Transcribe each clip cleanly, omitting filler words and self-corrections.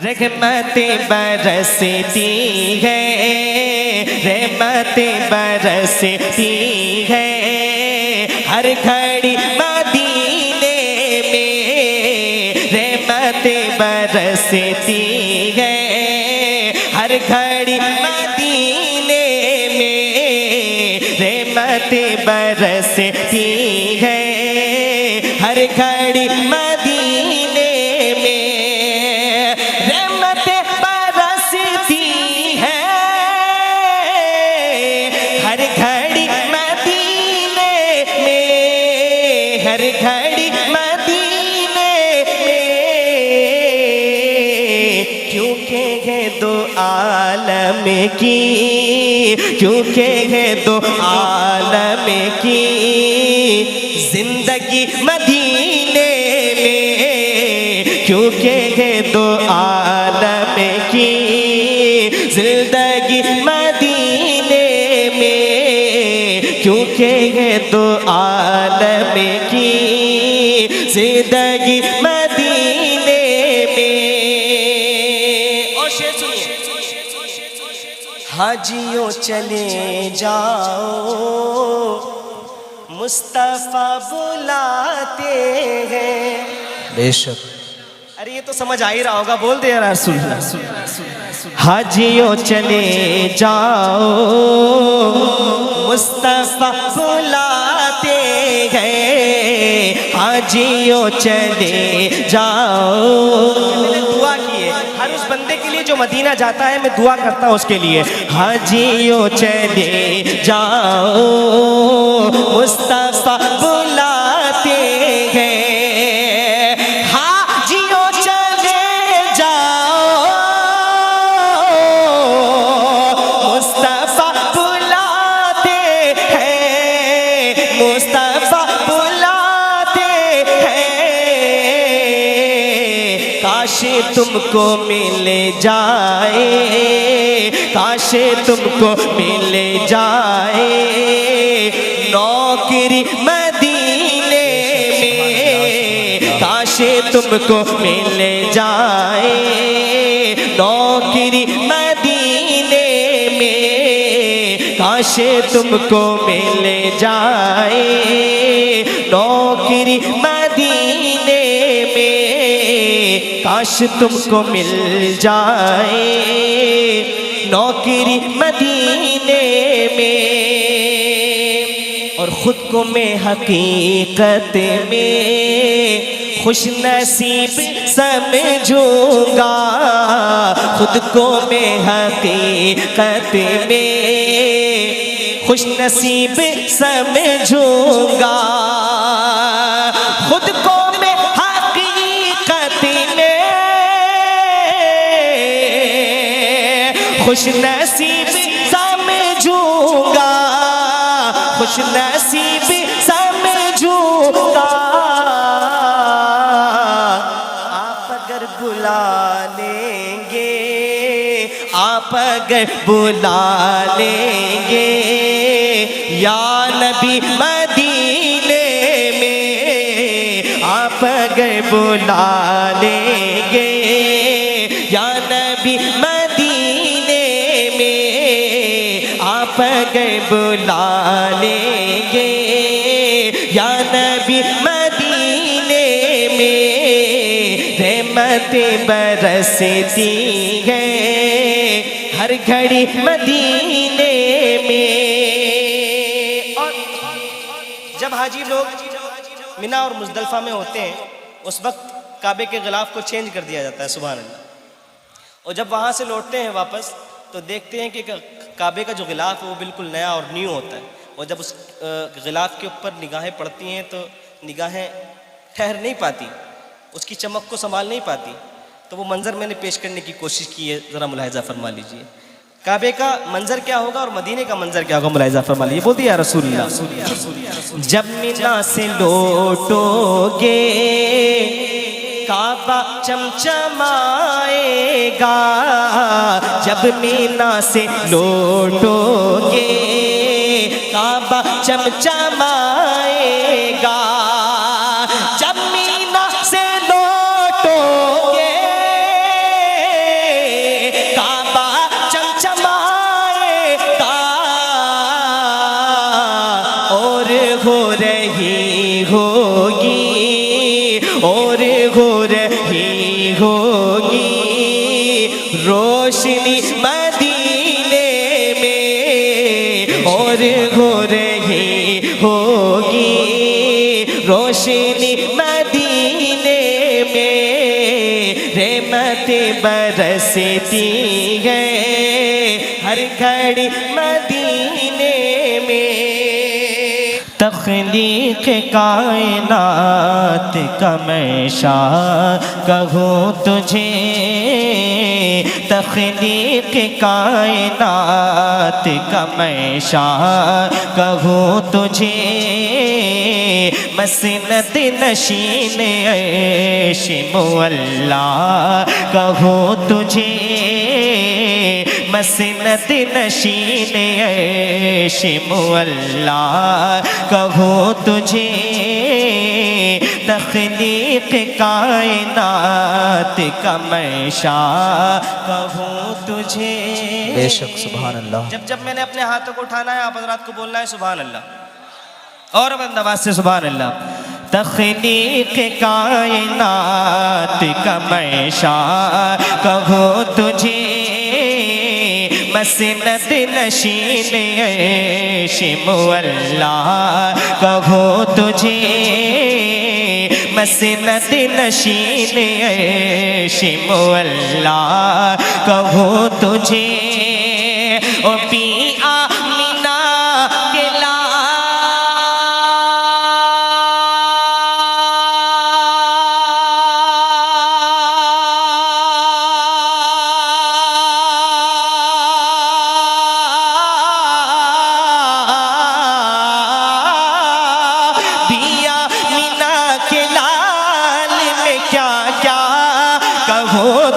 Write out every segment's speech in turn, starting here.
رحمتیں برستی ہے، رحمتیں برستی ہے، ہر گھڑی مدینے میں رحمتیں برستی ہے، ہر گھڑی مدینے میں رحمتیں برستی ہے، ہر گھڑی مدینے میں رحمتیں برستی ہے، ہر گھڑی مدینے میں، ہر گھڑی مدینے میں، کیونکہ ہے دو عالم کی، کیونکہ ہے دو عالم کی زندگی مدینے میں، کیونکہ ہے دو عالم کی زندگی مدینے میں، کیونکہ ہے دو عالم کی زندگی مدینے میں۔ اور شعر سنیے، حاجیوں چلے جاؤ مصطفیٰ بلاتے ہیں۔ بے شک، ارے یہ تو سمجھ آ ہی رہا ہوگا، بول دے یا رسول اللہ۔ حاجیوں چلے جاؤ مصطفیٰ بلاتے ہیں، حاجیوں چلے جاؤ۔ میں نے دعا کی ہے ہر اس بندے کے لیے جو مدینہ جاتا ہے، میں دعا کرتا ہوں اس کے لیے، حاجیوں چلے جاؤ مصطفیٰ بلاتے ہیں، مصطفیٰ بلاتے ہیں۔ کاش تم کو مل جائے، کاش تم کو مل جائے نوکری مدینے میں، کاش تم کو مل جائے نوکری مدینے میں، کاش تم کو مل جائے نوکری مدینے میں، کاش تم کو مل جائے نوکری مدینے میں۔ اور خود کو میں حقیقت میں خوش نصیب سمجھوں گا، خود کو میں حقیقت میں خوش نصیب سمجھوں گا، خود کو میں حقیقت میں خوش نصیب سمجھوں گا، خوش نصیب سمجھوں گا۔ آپ اگر بلا لیں گے، آپ اگر بلا لیں گے یا نبی مدینے میں، آپ اگر بلا لیں گے یا نبی مدینے میں، آپ اگر بلا لیں گے یا نبی مدینے میں، رحمتیں برستی ہے ہر گھڑی مدینے میں۔ اور جب حاجی لوگ منی اور مزدلفہ میں ہوتے ہیں، اس وقت کعبے کے غلاف کو چینج کر دیا جاتا ہے، سبحان اللہ۔ اور جب وہاں سے لوٹتے ہیں واپس تو دیکھتے ہیں کہ کعبے کا جو غلاف ہے وہ بالکل نیا اور نیو ہوتا ہے، اور جب اس غلاف کے اوپر نگاہیں پڑتی ہیں تو نگاہیں ٹھہر نہیں پاتی، اس کی چمک کو سنبھال نہیں پاتی۔ تو وہ منظر میں نے پیش کرنے کی کوشش کی ہے، ذرا ملاحظہ فرما لیجئے۔ کعبے کا منظر کیا ہوگا اور مدینے کا منظر کیا ہوگا، ملاحظہ فرما لیجئے۔ بولتے یا رسول اللہ۔ جب منی سے لوٹو گے کعبہ چمچمائے گا، جب منی سے لوٹو گے کعبہ چمچمائے گا، جب مینا سے لوٹو گے روشنی مدینے میں اور ہو رہی ہوگی روشنی مدینے میں رحمت برستی ہے ہر گھڑی مدینے میں تخلیق کائنات کا میں شاہ کہوں تجھے تخلیق کائنات کا میں شاہ کہوں تجھے مسند نشین عیش معلا کہوں تجھے مسند نشین عیش معلا کہوں تجھے تخلیق کائنات کا میں شاہ کہوں تجھے بے شک سبحان اللہ جب میں نے اپنے ہاتھوں کو اٹھانا ہے آپ حضرات کو بولنا ہے سبحان اللہ اور بند آواز سے سبحان اللہ تخلیق کائنات کا میں شاہ کہوں تجھے مسند نشین عیش معلا کہوں تجھے مسند نشین عیش معلا کہوں تجھے او پی آمینہ کے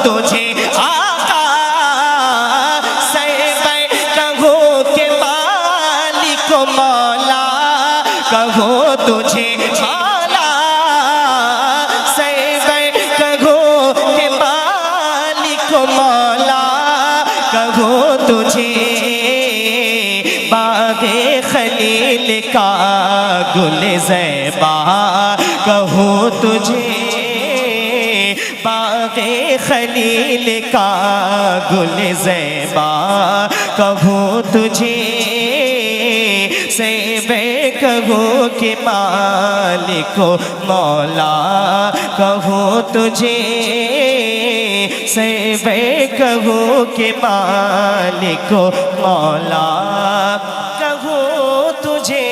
تجھے آقا سیبے کہوں کہ مالک مولا کہوں تجھے مولا سیبے کہوں کہ مالک مولا کہوں تجھے باغ خلیل کا گل زیبا کہوں تجھے باغ خلیل کا گل زیبا کہوں تجھے سیبے کہوں کہ مالک مولا کہوں تجھے سیبے کہوں کہ مالک مولا کہوں تجھے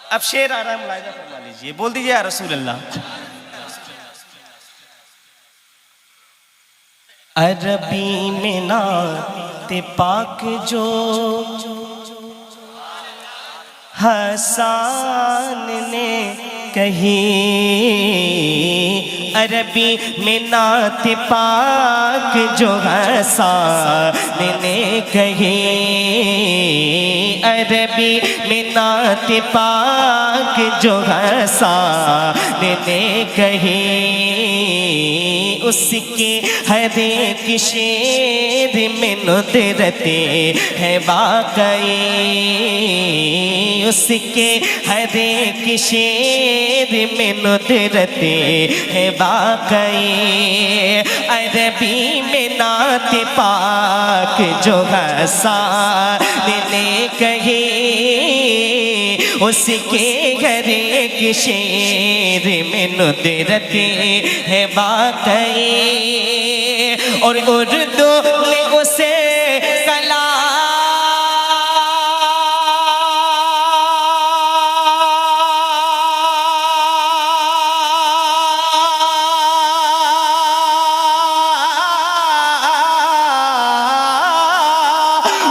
اب شعر آ رہا ہے ملاحظہ فرما لیجئے بول دیجئے یا رسول اللہ عربی میں نعت پاک جو حسان نے کہی عربی میں نعت پاک جو حسان نے کہی عربی میں نعت پاک جو حسان نے کہی اس کے ہر ایک شعر میں ندرت ہے واقعی اس کے ہر ایک شعر میں ندرت ہے واقعی عربی میں نعت پاک جو حسان نے کہی اس کے ہر ایک شعر میں ندرت ہے واقعی اور اردو میں اسے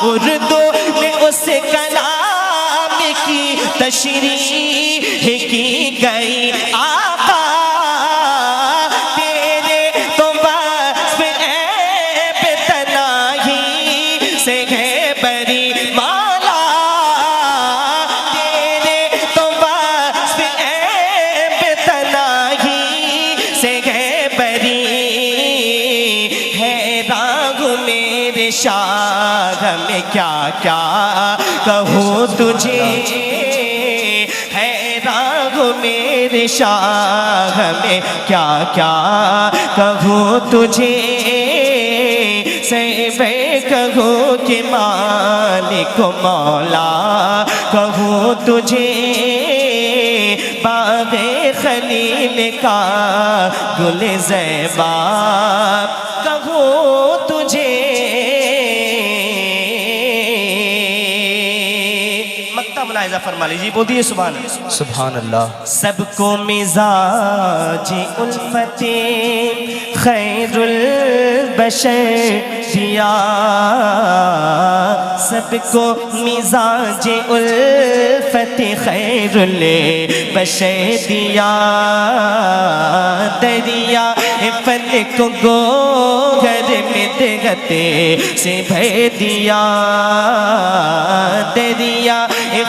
اردو میں اس کلام کی تشریح کی گئی آقا تیرے تو وصف عیب تنہی سے ہے بری مولا تیرے تو وصف عیب تنہی سے ہے بری ہے راگ میرے شاہ میں کیا کیا کہوں تجھے ہے راگ میرے شاہ میں کیا کیا کہوں تجھے سیبے کہوں کہ مالک و مولا کہوں تجھے باغ خلیل کا گل زیبا کہوں تجھے مقطع ملاحظہ فرما لیجیے بولیے سبحان اللہ سبحان اللہ سب کو مزاج الفت خیر البشر دیا سب کو مزاج الفت خیر البشر دیا دریا فن کو گوہر میں دگتے سے بھر دیا دریا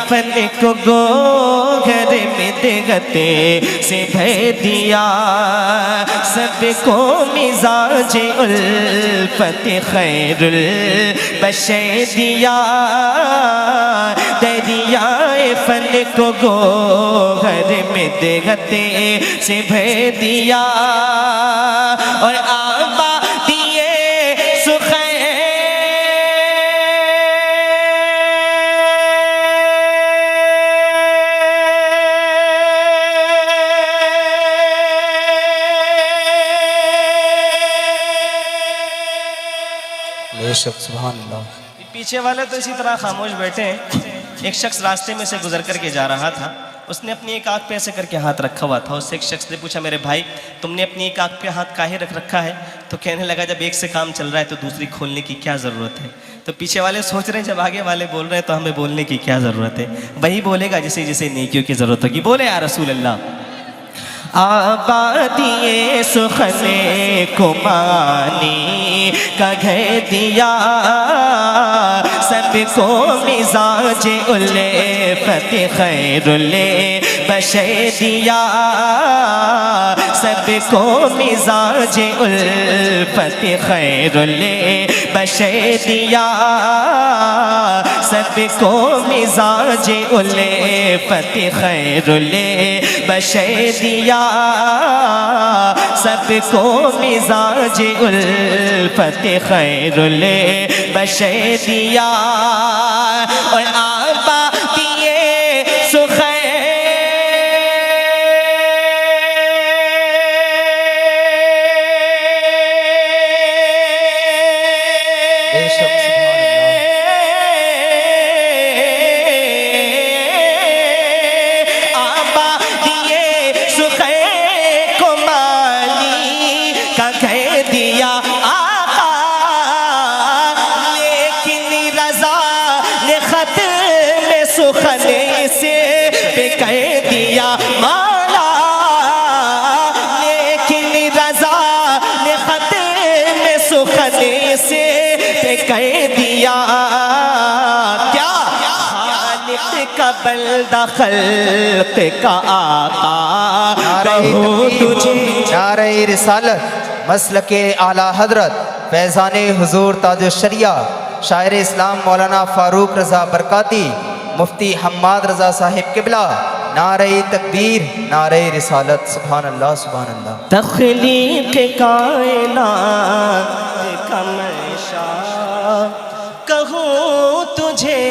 فن کو گوہر میں دگتے سے بھر دیا سب کو مزاج الفت خیر البشر دیا دریا فن کو گوہر میں دگتے سے بھر دیا اور آبا دیے بے شک سبحان اللہ پیچھے والے تو اسی طرح خاموش بیٹھے ہیں ایک شخص راستے میں سے گزر کر کے جا رہا تھا اس نے اپنی ایک آنکھ پہ ایسے کر کے ہاتھ رکھا ہوا تھا اس سے ایک شخص نے پوچھا میرے بھائی تم نے اپنی ایک آنکھ پہ ہاتھ کاہے رکھ رکھا ہے تو کہنے لگا جب ایک سے کام چل رہا ہے تو دوسری کھولنے کی کیا ضرورت ہے تو پیچھے والے سوچ رہے ہیں جب آگے والے بول رہے ہیں تو ہمیں بولنے کی کیا ضرورت ہے وہی بولے گا جسے جسے نیکیوں کی ضرورت ہوگی بولے یا رسول اللہ آبادی سخن کو مانی کا گھر دیا سب کو مزاج الفت خیر البشر دیا سب کو مزاج الفت خیر البشر دیا سب کو مزاج الفت خیر البشر دیا سب کو مزاج الفت خیر البشر دیا اور آبا دیے بے شک سبحان اللہ آبا دیے سخیر کو مانی کا کہہ دیا آقا لیکن رضا نے خط میں سخن سے پہ کہہ دیا مولا لیکن رضا نے خط میں سخن سے پہ کہہ دیا کیا خالق کا بندہ خلق کا آقا کہو تجھے نعرہ رسالت مسلک اعلیٰ حضرت فیضان حضور تاج الشریعہ شاعر اسلام مولانا فاروق رضا برکاتی مفتی حماد رضا صاحب قبلہ نعرہ تکبیر نعرہ رسالت سبحان اللہ سبحان اللہ تخلیق کائنات کا منشا کہوں تجھے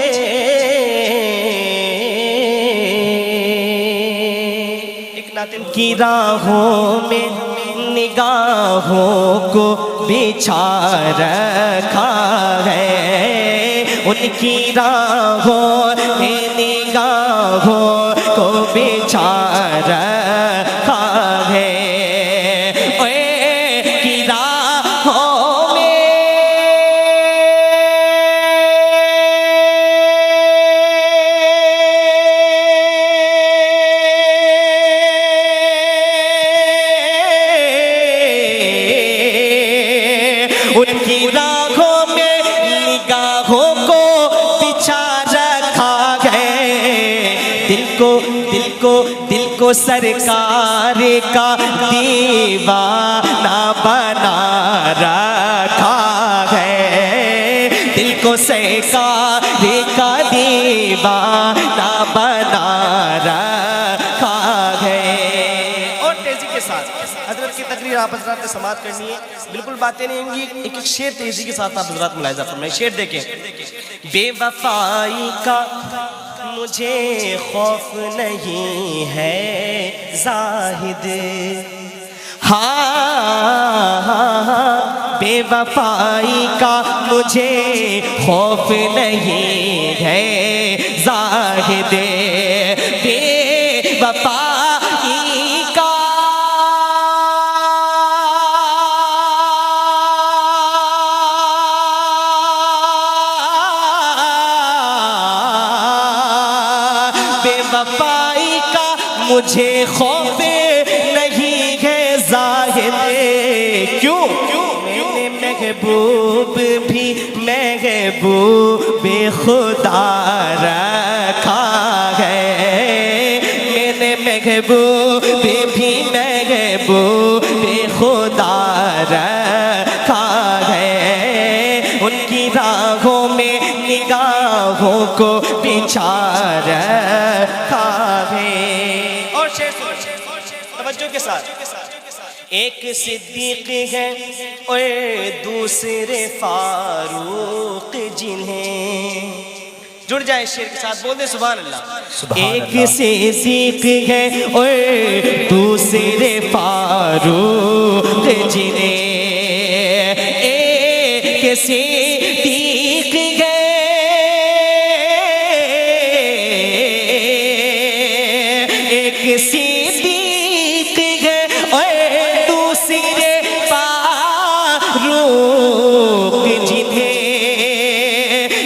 ایک ناطق کی راہوں میں نگاہوں کو بچھا رکھا ہے ان کی راہوں میں نگاہوں کو بچھا رکھا ہے اے کی راہوں میں ان کی راہوں میں نگاہوں کو بچھا رکھا ہے دل کو سرکار کا دیوانہ بنا رکھا ہے دل کو سرکار کا دیوانہ بنا رکھا ہے ساتھ حضرت کی تقریر آپ حضرات نے سماعت کرنی ہے، بالکل باتیں نہیں ہوں گی، ایک ایک شعر تیزی کے ساتھ آپ حضرات ملاحظہ فرمائیں. شعر دیکھیں. بے وفائی کا مجھے خوف نہیں ہے زاہد، ہاں بے وفائی کا مجھے خوف نہیں ہے زاہد، بے وفائی کا بے وفائی کا مجھے خوف نہیں ہے زاہد. کیوں؟ میں نے محبوب بھی محبوب خدا رکھا ہے، میں نے محبوب بھی محبوب خدا رکھا ہے، ان کی راہوں میں نگاہوں کو بچھا رکھا ہے. اور شعر توجہ کے ساتھ. ایک صدیق ہے اور دوسرے فاروق جنہیں، جڑ جائے شعر کے ساتھ، بول دیں سبحان اللہ. ایک صدیق ہے اور دوسرے فاروق جنہیں، ایک صدیق ہے ایک صدیق ہے اور دوسرے فاروق جنہیں،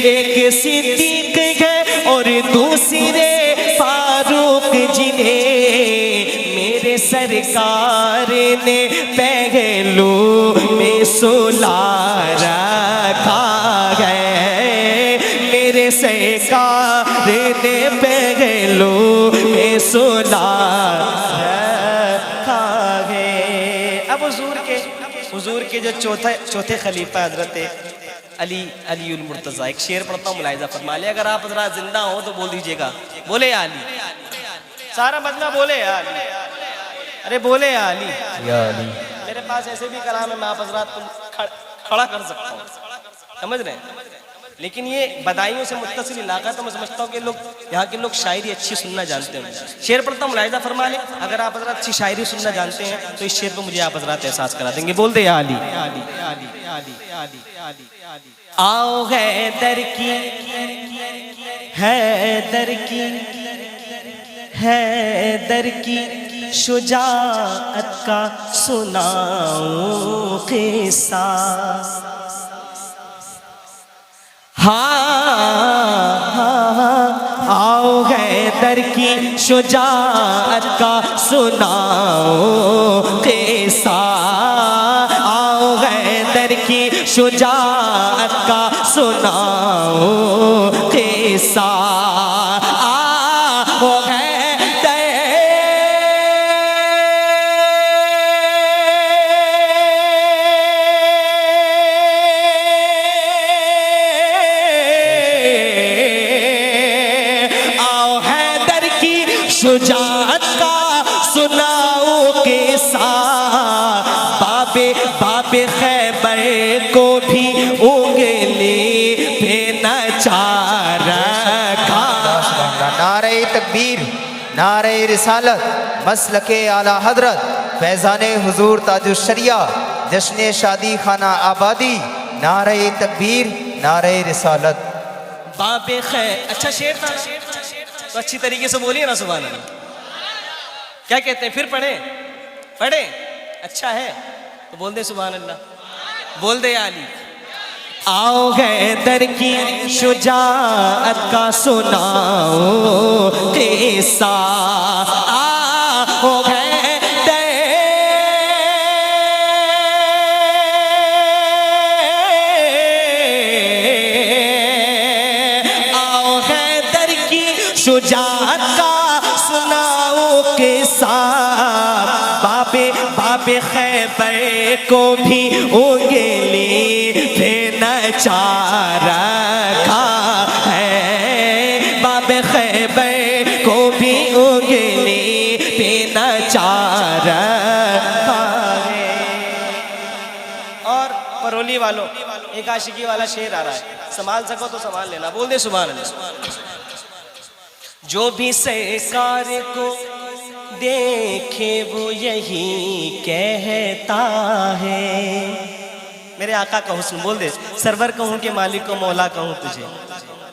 ایک صدیق ہے اور دوسرے فاروق جنہیں، میرے سرکار نے پہلو میں سلا رکھا ہے، میرے سرکار نے پہلو میں سلا رکھا ہے. اب حضور کے جو چوتھے خلیفہ حضرت علی المرتضیٰ، ایک شعر پڑھتا ہوں ملاحظہ فرما لیں. اگر آپ حضرات زندہ ہو تو بول دیجئے گا، بولے یا علی. سارا مجمع بولے یا علی. ارے بولے یا علی. میرے پاس ایسے بھی کلام ہے میں آپ حضرات کو کھڑا کر سکتا ہوں، سمجھ رہے ہیں، لیکن یہ بدائیوں سے متصل علاقہ تو میں سمجھتا ہوں کہ یہاں کے لوگ شاعری اچھی سننا جانتے ہیں. شعر پڑھتا ہوں ملاحظہ فرما لیں. اگر آپ حضرات اچھی شاعری سننا جانتے ہیں تو اس شعر کو مجھے آپ حضرات احساس کرا دیں گے. بول دے یا علی. آؤ حیدر کی حیدر کی شجاعت کا سناؤں قصہ، آؤ حیدر کی شجاعت کا سناؤ قصہ، آؤ حیدر کی شجاعت کا سناؤ قصہ. آؤ شجاعت کا سناؤ قصہ، باب خیبر کو بھی انگلی پہ نچا رکھا. نعرہ تکبیر، نعرہ رسالت، مسلک اعلیٰ حضرت فیضان حضور تاج الشریعہ، جشن شادی خانہ آبادی. نعرہ تکبیر، نعرہ رسالت. باب اچھا شعر تھا تو اچھی طریقے سے بولیے نا سبحان اللہ. کیا کہتے ہیں؟ پھر پڑھیں. اچھا ہے تو بول دے سبحان اللہ. بول دے یا علی. آؤ حیدر کی شجاعت کا سناؤ قصہ، آؤ حیدر کی شجاعت کا سناؤ قصہ، باب خیبر کو بھی انگلی پہ نچا رکھا ہے، باب خیبر کو بھی انگلی پہ نچا چار ہے۔ اور پرولی والوں ایک عاشقی والا شعر آ رہا ہے، سنبھال سکو تو سنبھال لینا، بول دے سبحان اللہ۔ جو بھی سرکار کو دیکھے وہ یہی کہتا ہے، میرے آقا کا حسن، بول دے، سرور کہوں کہ مالک کو مولا کہوں تجھے،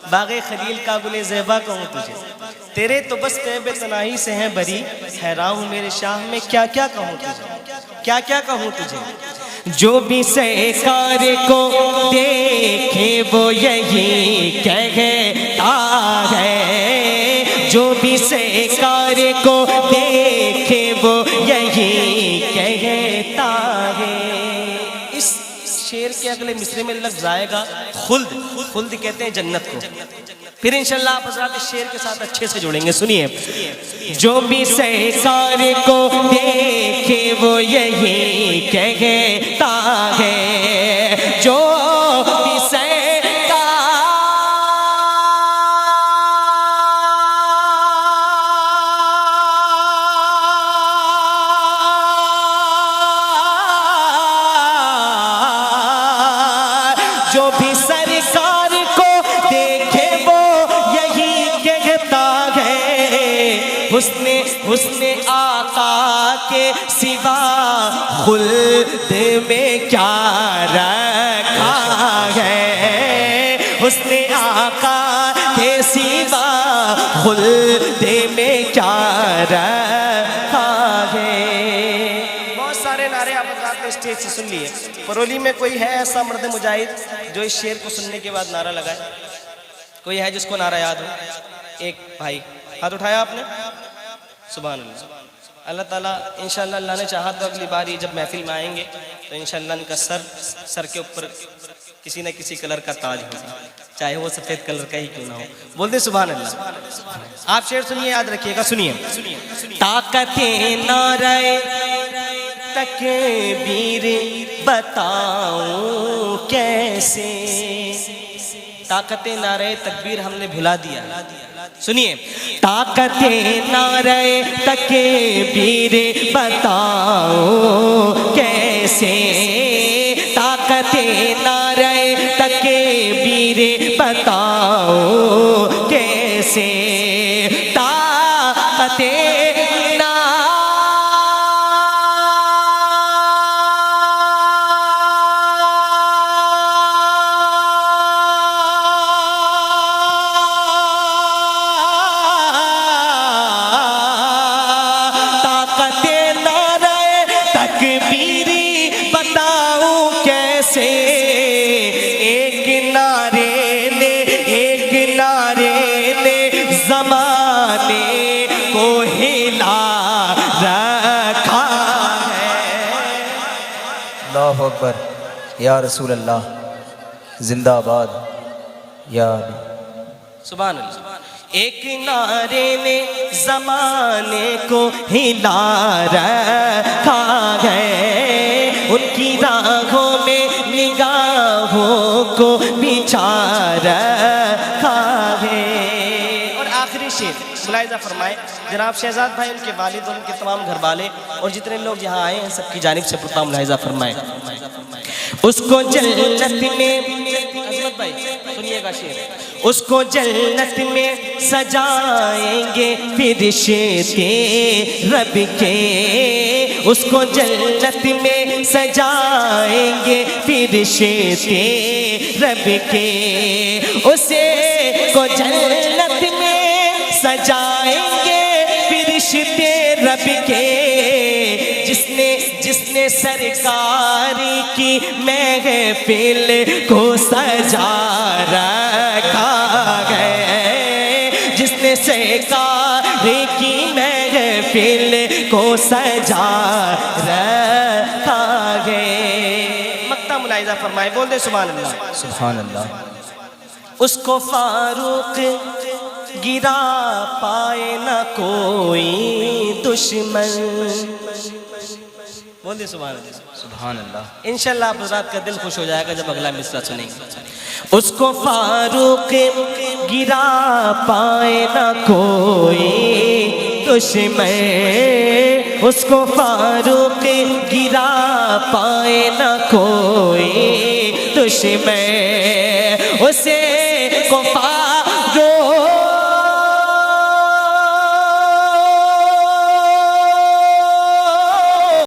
باغ خلیل کا گل زیبا کہوں تجھے، تیرے تو بس طیب تناہی سے ہیں بری، حیران ہوں میرے شاہ میں کیا کیا کہوں تجھے، کیا کیا کہوں تجھے۔ جو بھی سرکار کو دیکھے وہ یہی کہتا ہے، جو بھی سرکار کو دیکھے وہ یہی کہتا ہے۔ اس شعر کے اگلے مصرے میں لفظ آئے گا خلد، خلد کہتے ہیں جنت کو، پھر انشاءاللہ آپ حضرات اس شعر کے ساتھ اچھے سے جوڑیں گے، سنیے۔ جو بھی سرکار کو دیکھے وہ یہی کہتا ہے، جو بھی جو بھی سرکار کو دیکھے وہ یہی کہتا ہے، حسن آقا کے سوا خلد میں کیا رکھا ہے، حسن آقا کے سوا خلد میں کیا رکھا ہے۔ بہت سارے نعرے آپ حضرات نے اسٹیج سے سن لیے، پرولی میں کوئی ہے ایسا مرد مجاہد جو اس شعر کو سننے کے بعد نعرہ لگائے؟ کوئی ہے جس کو نعرہ یاد ہو؟ ایک بھائی ہاتھ اٹھایا آپ نے، سبحان اللہ۔ اللہ تعالیٰ انشاءاللہ اللہ نے چاہا تو اگلی بار یہ جب محفل میں آئیں گے تو انشاءاللہ ان کا سر کے اوپر کسی نہ کسی کلر کا تاج ہوگا، چاہے وہ سفید کلر کا ہی کیوں نہ ہو، بول دیں سبحان اللہ۔ آپ شعر سنیے، یاد رکھیے گا، سنیے۔ طاقت نعرہ تکبیر بتاؤں کیسے، طاقت نعرہ تکبیر ہم نے بھلا دیا، سنیے۔ طاقت نعرہ تکبیر بتاؤں کیسے، طاقت نعرہ تکبیر بتاؤں کیسے، طاقت زمانے کو ہلا رکھا ہے۔ اللہ اکبر، یا رسول اللہ، زندہ آباد یا سبحان اللہ۔ ایک نعرے نے زمانے کو ہلا رکھا ہے، ان کی راہوں میں نگاہوں کو بچھا رکھا ہے۔ اور آخری شعر ملاحظہ فرمائے، جناب شہزاد بھائی، ان کے والد اور ان کے تمام گھر والے اور جتنے لوگ یہاں آئے ہیں سب کی جانب سے پورا ملاحظہ فرمائے۔ اس کو جنت میں، عظمت بھائی سنیے گا شعر، اس کو جنت میں سجائیں گے فرشتے رب کے، اس کو جنت میں سجائیں گے فرشتے رب کے، اسے کو جنت میں سجائیں گے فرشتے رب کے، جس نے سرکار کی محفل کو سجا رکھا ہے، جس نے سرکار کی محفل کو سجا رکھا ہے۔ مقطع ملاحظہ فرمائے، بول دے سبحان اللہ، سبحان اللہ۔ اس کو فاروق گرا پائے نہ کوئی دشمن، بول دے سبحان اللہ، سبحان اللہ۔ انشاءاللہ آپ حضرات کا دل خوش ہو جائے گا جب اگلا مصرع سنیں گے۔ اس کو فاروق گرا پائے نہ کوئی دشمن، اس کو فاروق گرا پائے نہ کوئی دشمن، اسے